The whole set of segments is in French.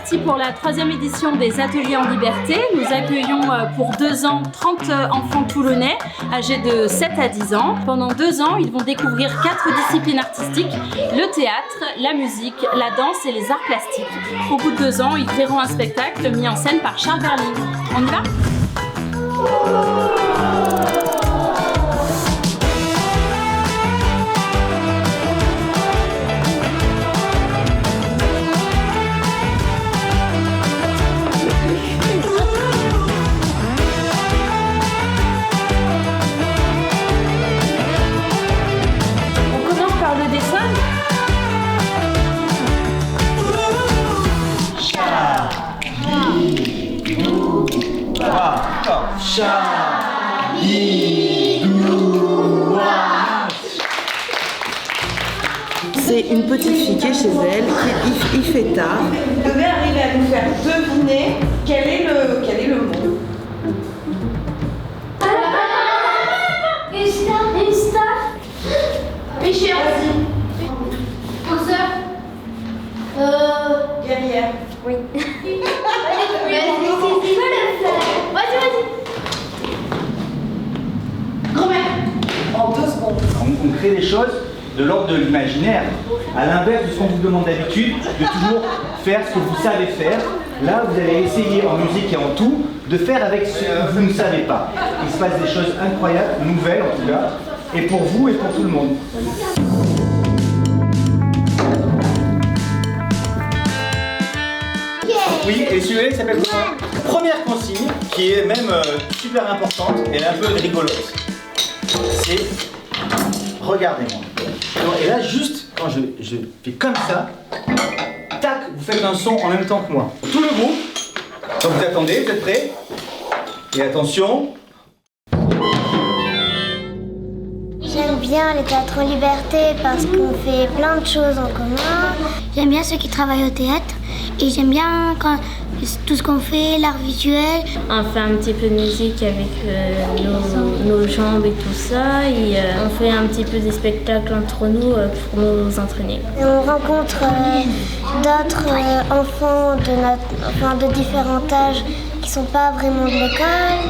parti pour la 3e édition des Ateliers en Liberté. Nous accueillons pour 2 ans 30 enfants toulonnais âgés de 7 à 10 ans. Pendant 2 ans, ils vont découvrir 4 disciplines artistiques, le théâtre, la musique, la danse et les arts plastiques. Au bout de 2 ans, ils verront un spectacle mis en scène par Charles Berling. On y va ? C'est une petite fille qui est chez elle, il fait tard. Vous devez arriver à nous faire deviner quel est le mot. Une star. Pêcheur. Penseur. Guerrière. Oui. Vas-y. Grand-mère. En 2 secondes. On crée des choses de l'ordre de l'imaginaire, à l'inverse de ce qu'on vous demande d'habitude, de toujours faire ce que vous savez faire. Là, vous allez essayer en musique et en tout de faire avec ce que vous ne savez pas. Il se passe des choses incroyables, nouvelles en tout cas, et pour vous et pour tout le monde. Oui, et celui-là il s'appelle quoi ? Première consigne, qui est même super importante et un peu rigolote, c'est regardez-moi. Et là, juste quand je fais comme ça, tac, vous faites un son en même temps que moi. Tout le groupe. Donc vous attendez, vous êtes prêts ? Et attention. J'aime bien les théâtres en liberté parce qu'on fait plein de choses en commun. J'aime bien ceux qui travaillent au théâtre et j'aime bien tout ce qu'on fait, l'art visuel. On fait un petit peu de musique avec nos jambes et tout ça. Et on fait un petit peu des spectacles entre nous pour nous entraîner. Et on rencontre d'autres enfants de différents âges qui ne sont pas vraiment de l'école.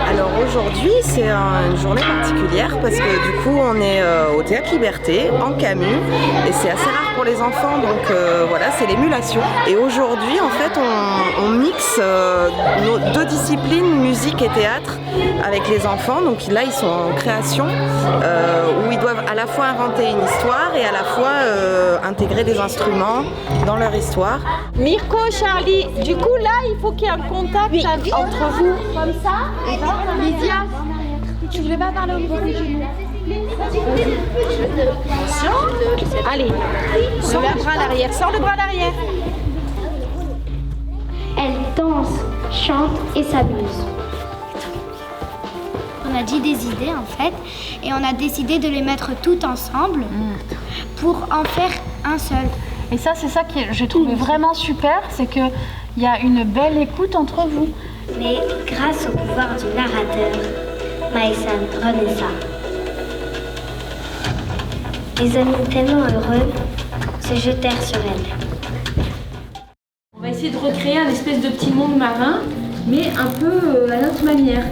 Alors aujourd'hui, c'est une journée particulière parce que du coup, on est au Théâtre Liberté, en Camus, et c'est assez rare pour les enfants, donc voilà, c'est l'émulation. Et aujourd'hui, en fait, on mixe nos 2 disciplines, musique et théâtre, avec les enfants. Donc là, ils sont en création, où ils doivent à la fois inventer une histoire et à la fois intégrer des instruments dans leur histoire. Mirko, Charlie, du coup là, il faut qu'il y ait un contact entre vous. Comme ça. Lydia, tu voulais pas parler au micro? Attention. Allez, sors le bras à l'arrière, sors le bras à l'arrière. Elle danse, chante et s'amuse. On a dit des idées en fait et on a décidé de les mettre toutes ensemble pour en faire un seul. Et ça, c'est ça que j'ai trouvé vraiment super, c'est qu'il y a une belle écoute entre vous. Mais grâce au pouvoir du narrateur, Maïsan Renessa les amis tellement heureux se jetèrent sur elle. On va essayer de recréer un espèce de petit monde marin, mais un peu à notre manière.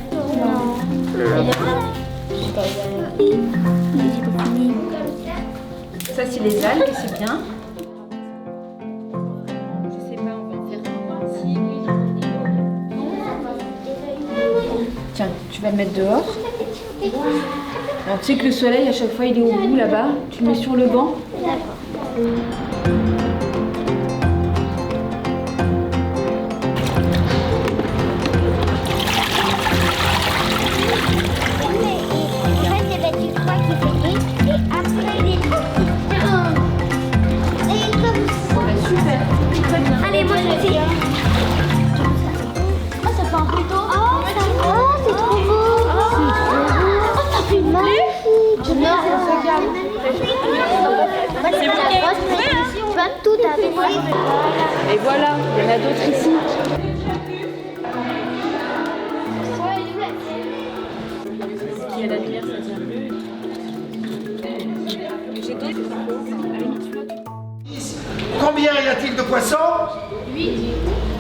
Ça, c'est les algues, c'est bien. Tiens, tu vas le mettre dehors. Alors tu sais que le soleil à chaque fois il est au bout là-bas, tu le mets sur le banc. D'accord. Super, très bien. Allez, moi je le fais. Oh, ça fait un couteau. Oh, c'est trop beau. Ça fait magnifique. C'est vous qui avez trouvé, hein?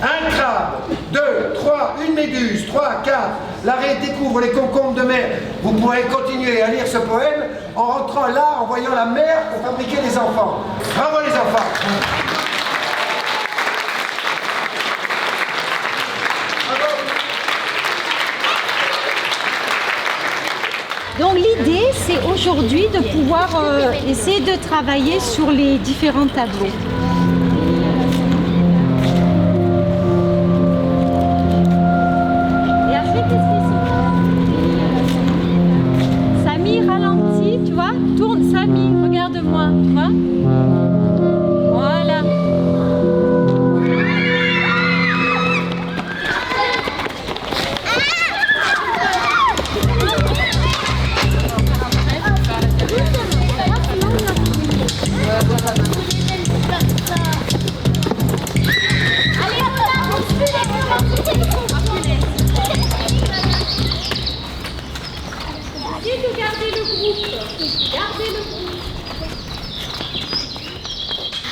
Un crabe, 2, 3, une méduse, 3, 4. L'arrêt découvre les concombres de mer. Vous pourrez continuer à lire ce poème en rentrant là, en voyant la mer pour fabriquer des enfants. Bravo les enfants. Donc l'idée, c'est aujourd'hui de pouvoir essayer de travailler sur les différents tableaux. Et après, qu'est-ce que c'est? Samy, ralentis, tu vois? Tourne, Samy, regarde-moi, tu vois? Voilà.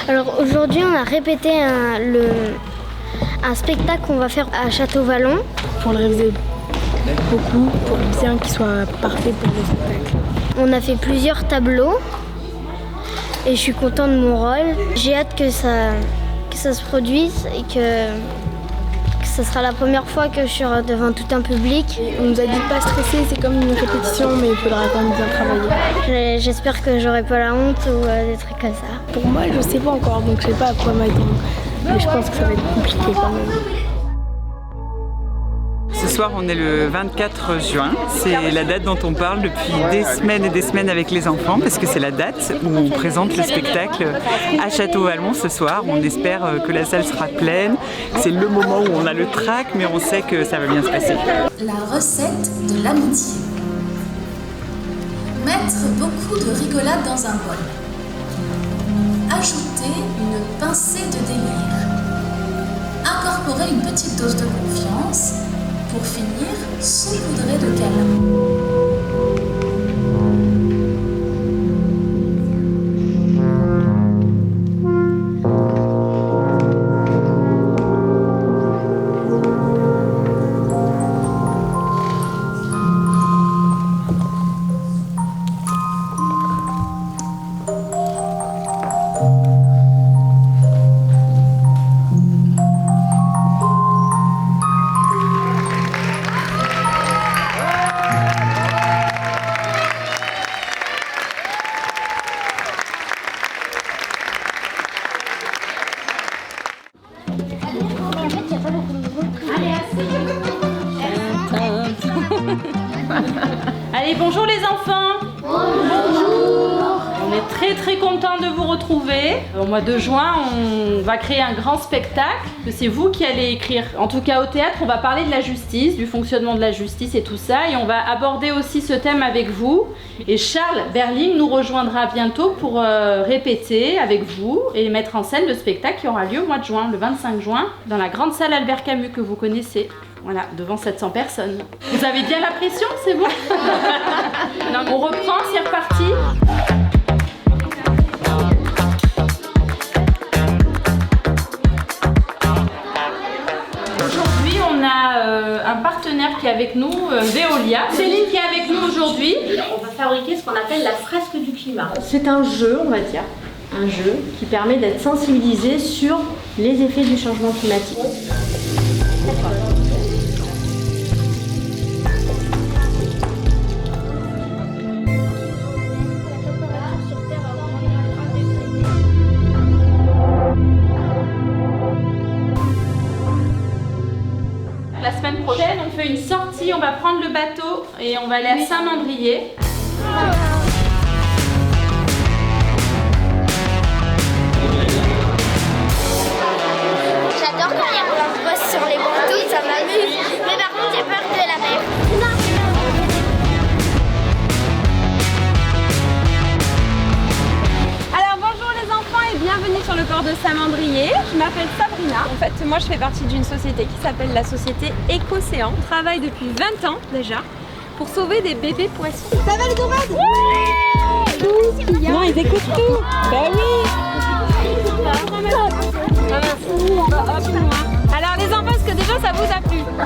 Alors aujourd'hui, on a répété un spectacle qu'on va faire à Château-Vallon. Pour le réviser beaucoup, pour bien qu'il soit parfait pour le spectacle. On a fait plusieurs tableaux et je suis contente de mon rôle. J'ai hâte que ça se produise et que ce sera la première fois que je suis devant tout un public. On nous a dit de pas stresser, c'est comme une répétition, mais il faudra quand même bien travailler. J'espère que j'aurai pas la honte ou des trucs comme ça. Pour moi, je sais pas encore, donc je sais pas à quoi m'attendre. Mais je pense que ça va être compliqué quand même. Ce soir, on est le 24 juin. C'est la date dont on parle depuis des semaines et des semaines avec les enfants, parce que c'est la date où on présente le spectacle à Château-Vallon ce soir. On espère que la salle sera pleine. C'est le moment où on a le trac, mais on sait que ça va bien se passer. La recette de l'amitié. Mettre beaucoup de rigolade dans un bol. Ajouter une pincée de délire. Incorporer une petite dose de confiance. Pour finir, saupoudrer de câlins. Allez, bonjour les enfants. Bonjour. On est très contents de vous retrouver. Au mois de juin, on va créer un grand spectacle que c'est vous qui allez écrire. En tout cas au théâtre, on va parler de la justice, du fonctionnement de la justice et tout ça. Et on va aborder aussi ce thème avec vous. Et Charles Berling nous rejoindra bientôt pour répéter avec vous et mettre en scène le spectacle qui aura lieu au mois de juin, le 25 juin, dans la grande salle Albert Camus que vous connaissez. Voilà, devant 700 personnes. Vous avez bien la pression, c'est bon? Non, on reprend, c'est reparti. Aujourd'hui, on a un partenaire qui est avec nous, Veolia. Céline qui est avec nous aujourd'hui. On va fabriquer ce qu'on appelle la fresque du climat. C'est un jeu, on va dire. Un jeu qui permet d'être sensibilisé sur les effets du changement climatique. La semaine prochaine, on fait une sortie, on va prendre le bateau et on va aller à Saint-Mandrier. J'adore quand il y a plein de bosses sur les bateaux, ça m'amuse. Mais par contre, j'ai peur de la mer. Alors bonjour les enfants et bienvenue sur le port de Saint-Mandrier. Je m'appelle Sabrina. En fait, moi je fais partie d'une société qui s'appelle la société Écocéan. On travaille depuis 20 ans déjà pour sauver des bébés poissons. Ça va les dorades? Oui. Non, ils écoutent tout. Ben oui. Alors les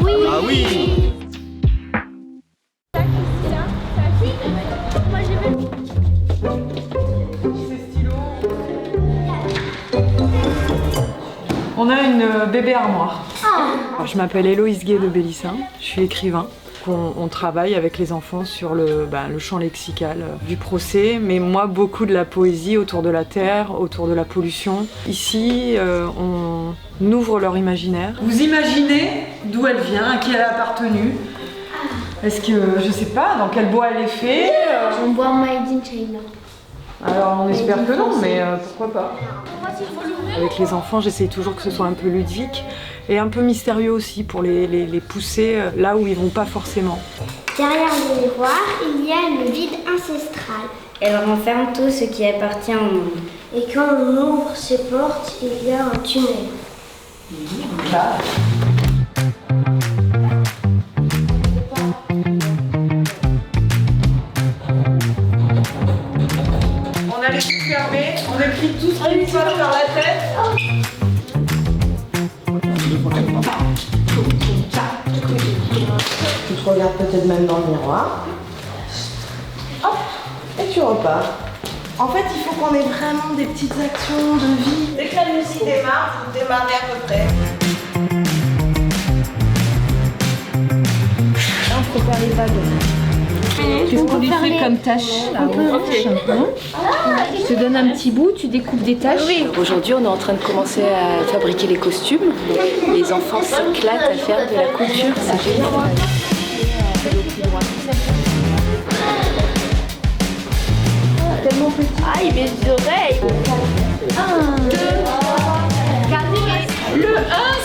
Oui. Ah oui. On a une bébé armoire. Alors, je m'appelle Héloïse Gay de Bélissin, je suis écrivain. On travaille avec les enfants sur le champ lexical du procès, mais moi beaucoup de la poésie autour de la terre, autour de la pollution. Ici, on ouvre leur imaginaire. Vous imaginez d'où elle vient, à qui elle a appartenu? Est-ce que, je sais pas, dans quel bois elle est faite? On voit Made in China. Alors on espère que non, mais pourquoi pas. Avec les enfants, j'essaye toujours que ce soit un peu ludique et un peu mystérieux aussi pour les pousser là où ils vont pas forcément. Derrière le miroir, il y a le vide ancestral. Elle renferme tout ce qui appartient au monde. Et quand on ouvre ces portes, il y a un tunnel. Donc là. On a les yeux fermés, on écrit tout ce qui nous passe par la tête. Tu te regardes peut-être même dans le miroir. Hop, et tu repars. En fait, il faut qu'on ait vraiment des petites actions de vie. Dès que la musique démarre, vous démarrez à peu près. Là, on prépare les vagues. Qu'est-ce qu'on lui fait comme tâche? Je te donne un petit bout, tu découpes des tâches. Oui. Aujourd'hui, on est en train de commencer à fabriquer les costumes. Les enfants s'éclatent à faire de la couture, c'est génial. Tellement petit. Ah, il met des oreilles. 1, 2, 3, 4. Le 1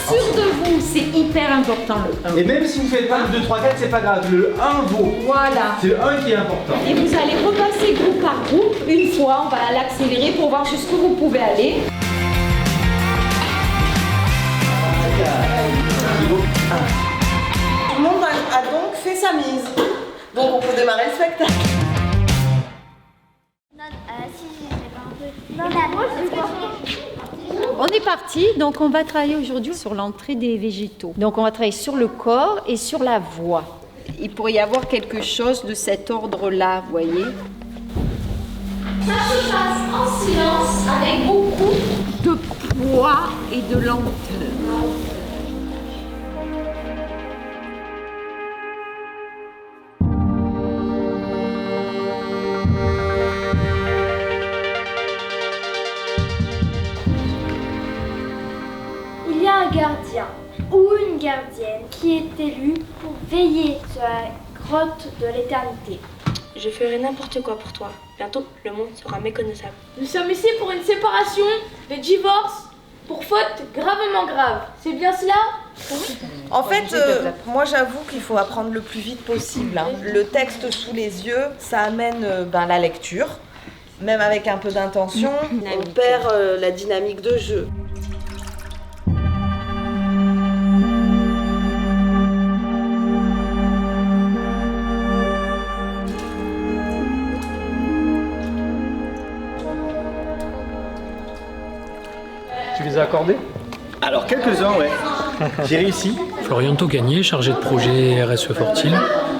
sur de vous, c'est hyper important le 1. Et même si vous faites pas le 2, 3, 4, c'est pas grave, le 1 vaut. Voilà. C'est le 1 qui est important. Et vous allez repasser groupe par groupe. Une fois, on va l'accélérer pour voir jusqu'où vous pouvez aller. Tout le monde a donc fait sa mise. Donc on peut démarrer le spectacle. On est parti, donc on va travailler aujourd'hui sur l'entrée des végétaux. Donc on va travailler sur le corps et sur la voix. Il pourrait y avoir quelque chose de cet ordre-là, vous voyez. Ça se passe en silence avec beaucoup de poids et de lenteur. Il y a un gardien ou une gardienne qui est élu pour veiller sur la grotte de l'éternité. Je ferai n'importe quoi pour toi. Bientôt, le monde sera méconnaissable. Nous sommes ici pour une séparation, de divorce, pour faute gravement grave. C'est bien cela? En fait, moi j'avoue qu'il faut apprendre le plus vite possible. Hein. Le texte sous les yeux, ça amène la lecture. Même avec un peu d'intention, on perd la dynamique de jeu. Tu les as accordés? Alors, quelques-uns, ouais. J'ai réussi. Florian Togagné, chargé de projet RSE Fortil.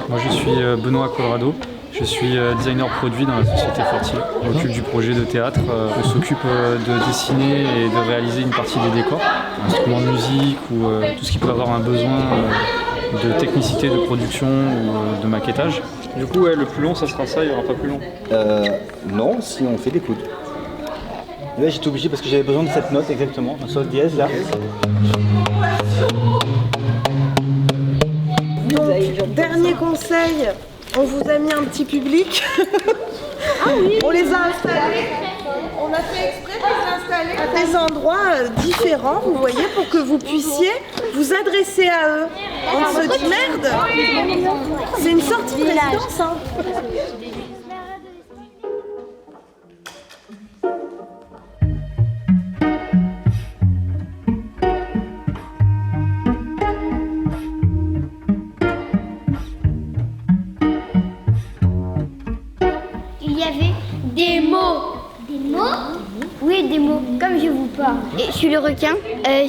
Moi, je suis Benoît Colorado. Je suis designer produit dans la société Fortil. On s'occupe du projet de théâtre. On s'occupe de dessiner et de réaliser une partie des décors, instruments de musique ou tout ce qui peut avoir un besoin de technicité, de production ou de maquettage. Du coup, ouais, le plus long, ça sera ça, il n'y aura pas plus long. Non, si on fait des coudes. Là, j'étais obligé parce que j'avais besoin de cette note exactement, un sol dièse là. Donc, dernier conseil, on vous a mis un petit public. Ah oui. On les a installés. On a fait exprès de les installer à des endroits différents, vous voyez, pour que vous puissiez vous adresser à eux. On se dit merde. C'est une sortie de résidence. Hein. Il y avait des mots. Des mots? Oui, des mots. Comme je vous parle. Et je suis le requin.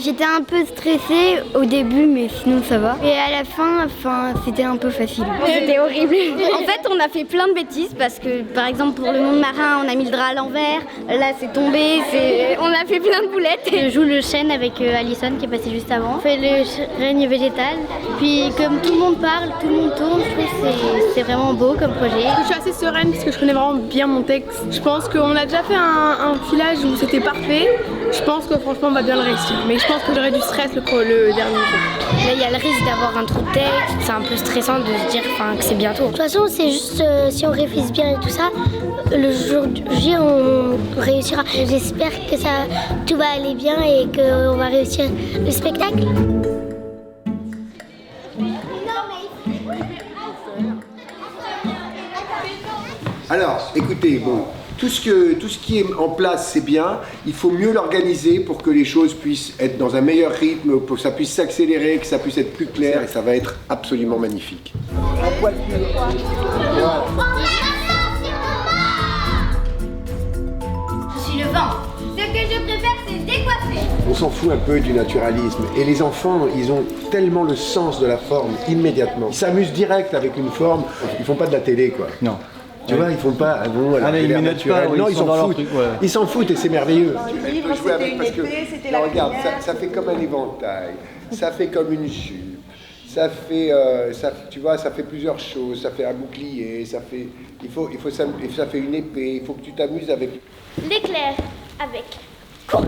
J'étais un peu stressée au début, mais sinon ça va. Et à la fin, c'était un peu facile. C'était horrible. En fait, on a fait plein de bêtises parce que, par exemple, pour le monde marin, on a mis le drap à l'envers. Là, c'est tombé. On a fait plein de boulettes. Je joue le chêne avec Alison qui est passé juste avant. On fait le règne végétal. Puis, comme tout le monde parle, tout le monde tourne, je trouve que c'est vraiment beau comme projet. Je suis assez sereine parce que je connais vraiment bien mon texte. Je pense qu'on a déjà fait un filage où c'était parfait. Je pense que franchement on va bien le réussir. Mais je pense que j'aurais du stress le dernier jour. Là il y a le risque d'avoir un trou de texte. C'est un peu stressant de se dire que c'est bientôt. De toute façon c'est juste si on réfléchit bien et tout ça, le jour J on réussira. J'espère que tout va aller bien et qu'on va réussir le spectacle. Alors, écoutez, bon, tout ce qui est en place, c'est bien. Il faut mieux l'organiser pour que les choses puissent être dans un meilleur rythme, pour que ça puisse s'accélérer, que ça puisse être plus clair, et ça va être absolument magnifique. Un poil plus. Voilà. Je suis le vent. Ce que je préfère, c'est décoiffer. On s'en fout un peu du naturalisme. Et les enfants, ils ont tellement le sens de la forme immédiatement. Ils s'amusent direct avec une forme. Ils font pas de la télé, quoi. Non. Tu vois, ils font pas. ils ne notent pas. Non, ils s'en foutent. Truc, ouais. Ils s'en foutent et c'est merveilleux. Le livre, c'était une épée, c'était la regarde, lumière. ça fait comme un éventail. Ça fait comme une jupe. Ça fait, tu vois, ça fait plusieurs choses. Ça fait un bouclier. Ça fait, ça fait une épée. Il faut que tu t'amuses avec. L'éclair avec courage.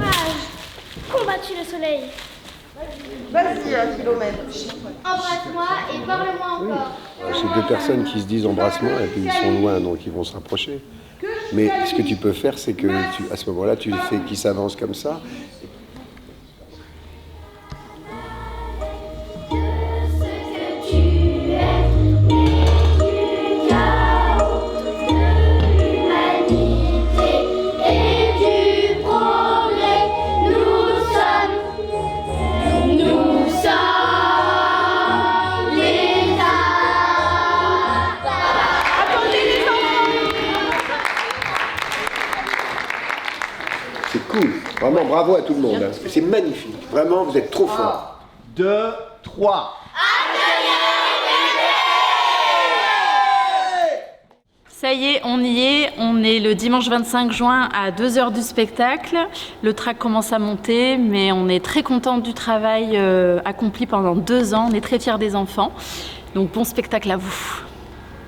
Combattu le soleil. Vas-y, 1 kilomètre. Embrasse-moi et parle-moi encore. C'est deux personnes qui se disent embrassement et puis ils sont loin, donc ils vont se rapprocher. Mais ce que tu peux faire, c'est que à ce moment-là, tu fais qu'ils s'avancent comme ça. C'est cool. Vraiment, bravo à tout le monde. Hein. C'est magnifique. Vraiment, vous êtes trop forts. 1, 2, 3. Ça y est, on y est. On est le dimanche 25 juin à 2h du spectacle. Le track commence à monter, mais on est très content du travail accompli pendant 2 ans. On est très fiers des enfants. Donc bon spectacle à vous.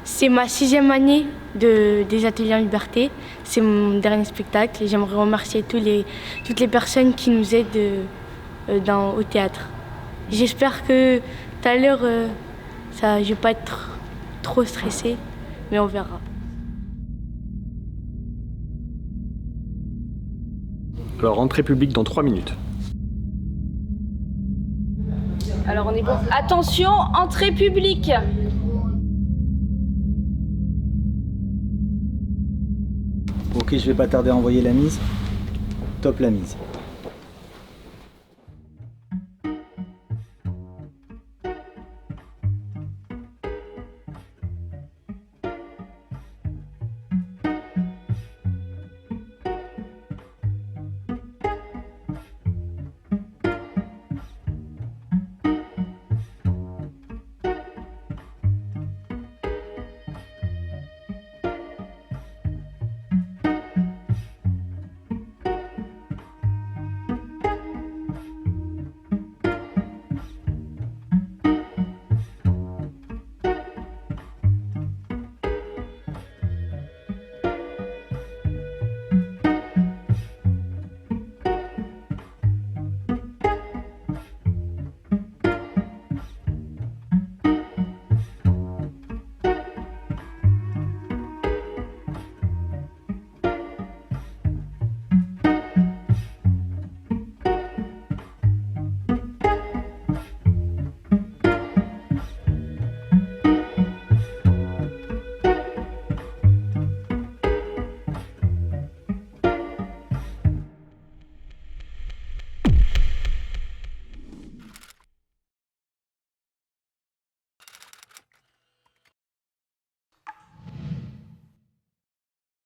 C'est ma 6e année des Ateliers en Liberté. C'est mon dernier spectacle et j'aimerais remercier toutes les personnes qui nous aident au théâtre. J'espère que tout à l'heure, je ne vais pas être trop stressée, mais on verra. Alors, rentrée publique dans 3 minutes. Alors on est bon. Attention, entrée publique. Ok, je vais pas tarder à envoyer la mise. Top la mise.